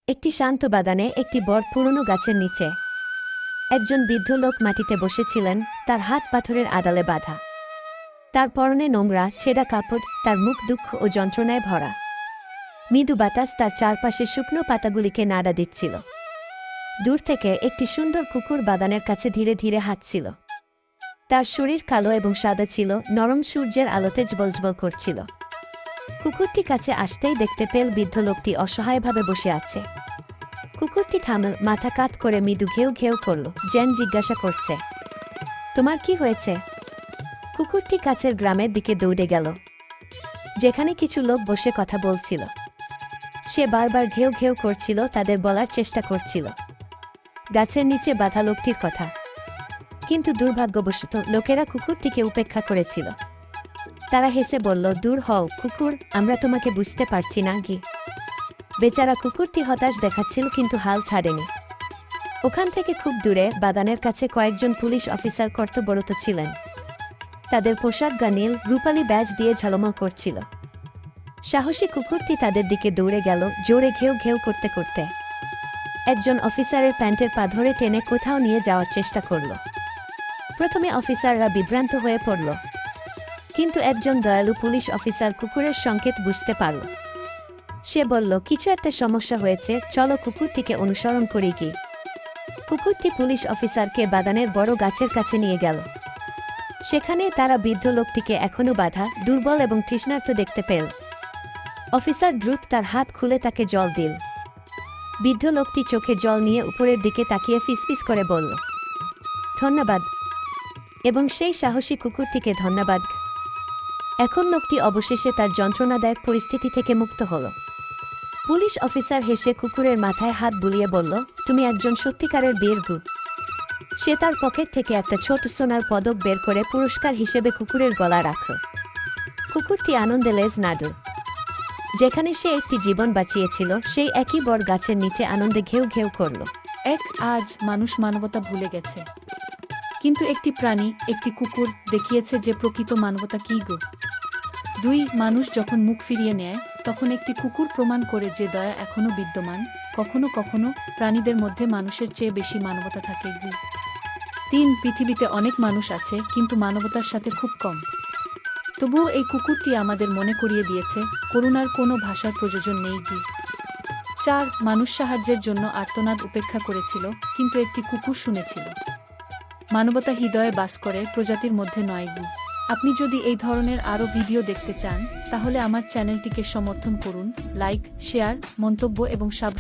একটি শান্ত বাগানে একটি বড় পুরনো গাছের নিচে একজন বৃদ্ধ লোক মাটিতে বসেছিলেন, তার হাত পাথরের আড়ালে বাঁধা। তার পরনে নোংরা ছেঁড়া কাপড়, তার মুখ দুঃখ ও যন্ত্রণায় ভরা। মৃদু বাতাস তার চারপাশে শুকনো পাতাগুলিকে নাড়া দিচ্ছিল। দূর থেকে একটি সুন্দর কুকুর বাগানের কাছে ধীরে ধীরে হাঁটছিল। তার শরীর কালো এবং সাদা ছিল, নরম সূর্যের আলোতে জ্বলজ্বল করছিল। কুকুরটি কাছে আসতেই দেখতে পেল বৃদ্ধ লোকটি অসহায়ভাবে বসে আছে। কুকুরটি থামল, মাথা কাত করে মৃদু ঘেউ ঘেউ করল, যেন জিজ্ঞাসা করছে, তোমার কি হয়েছে? কুকুরটি কাছের গ্রামের দিকে দৌড়ে গেল, যেখানে কিছু লোক বসে কথা বলছিল। সে বারবার ঘেউ ঘেউ করছিল, তাদের বলার চেষ্টা করছিল গাছের নিচে বাঁধা লোকটির কথা। কিন্তু দুর্ভাগ্যবশত লোকেরা কুকুরটিকে উপেক্ষা করেছিল। তারা হেসে বলল, দূর হও কুকুর, আমরা তোমাকে বুঝতে পারছি না কি। বেচারা কুকুরটি হতাশ দেখাচ্ছিল, কিন্তু হাল ছাড়েনি। ওখান থেকে খুব দূরে বাগানের কাছে কয়েকজন পুলিশ অফিসার কর্তব্যরত ছিলেন। তাদের পোশাক নীল রূপালী ব্যাজ দিয়ে ঝলমল করছিল। সাহসী কুকুরটি তাদের দিকে দৌড়ে গেল, জোরে ঘেউ ঘেউ করতে করতে। একজন অফিসারের প্যান্টের পা ধরে টেনে কোথাও নিয়ে যাওয়ার চেষ্টা করল। প্রথমে অফিসাররা বিভ্রান্ত হয়ে পড়ল, কিন্তু একজন দয়ালু পুলিশ অফিসার কুকুরের সংকেত বুঝতে পারল। সে বলল, কিছু একটা সমস্যা হয়েছে, চলো কুকুরটিকে অনুসরণ করি কি। কুকুরটি পুলিশ অফিসারকে বাগানের বড় গাছের কাছে নিয়ে গেল। সেখানে তারা বৃদ্ধ লোকটিকে এখনও বাঁধা, দুর্বল এবং তৃষ্ণার্ত দেখতে পেল। অফিসার দ্রুত তার হাত খুলে তাকে জল দিল। বৃদ্ধ লোকটি চোখে জল নিয়ে উপরের দিকে তাকিয়ে ফিসফিস করে বলল, ধন্যবাদ, এবং সেই সাহসী কুকুরটিকে ধন্যবাদ। এখন লোকটি অবশেষে তার যন্ত্রণাদায়ক পরিস্থিতি থেকে মুক্ত হল। পুলিশ অফিসার হেসে কুকুরের মাথায় হাত বুলিয়ে বলল, তুমি একজন সত্যিকারের বীর। সে তার পকেট থেকে একটা ছোট সোনার পদক বের করে পুরস্কার হিসেবে কুকুরের গলা রাখল। কুকুরটি আনন্দে লেজ নাড়ল। যেখানে সে একটি জীবন বাঁচিয়েছিল, সেই একই বড় গাছের নিচে আনন্দে ঘেউ ঘেউ করল। আজ মানুষ মানবতা ভুলে গেছে, কিন্তু একটি প্রাণী, একটি কুকুর দেখিয়েছে যে প্রকৃত মানবতা কী গো। 2 মানুষ যখন মুখ ফিরিয়ে নেয়, তখন একটি কুকুর প্রমাণ করে যে দয়া এখনও বিদ্যমান। কখনো কখনো প্রাণীদের মধ্যে মানুষের চেয়ে বেশি মানবতা থাকে গো। 3 পৃথিবীতে অনেক মানুষ আছে, কিন্তু মানবতার সাথে খুব কম। তবুও এই কুকুরটি আমাদের মনে করিয়ে দিয়েছে, করুণার কোনো ভাষার প্রয়োজন নেই গো। 4 মানুষ সাহায্যের জন্য আর্তনাদ উপেক্ষা করেছিল, কিন্তু একটি কুকুর শুনেছিল। মানবতা হৃদয়ে বাস করে, প্রজাতির মধ্যে নয় গো। আপনি যদি এই ধরনের আরও ভিডিও দেখতে চান, তাহলে আমার চ্যানেলটিকে সমর্থন করুন, লাইক, শেয়ার, মন্তব্য এবং সাবস্ক্রাইব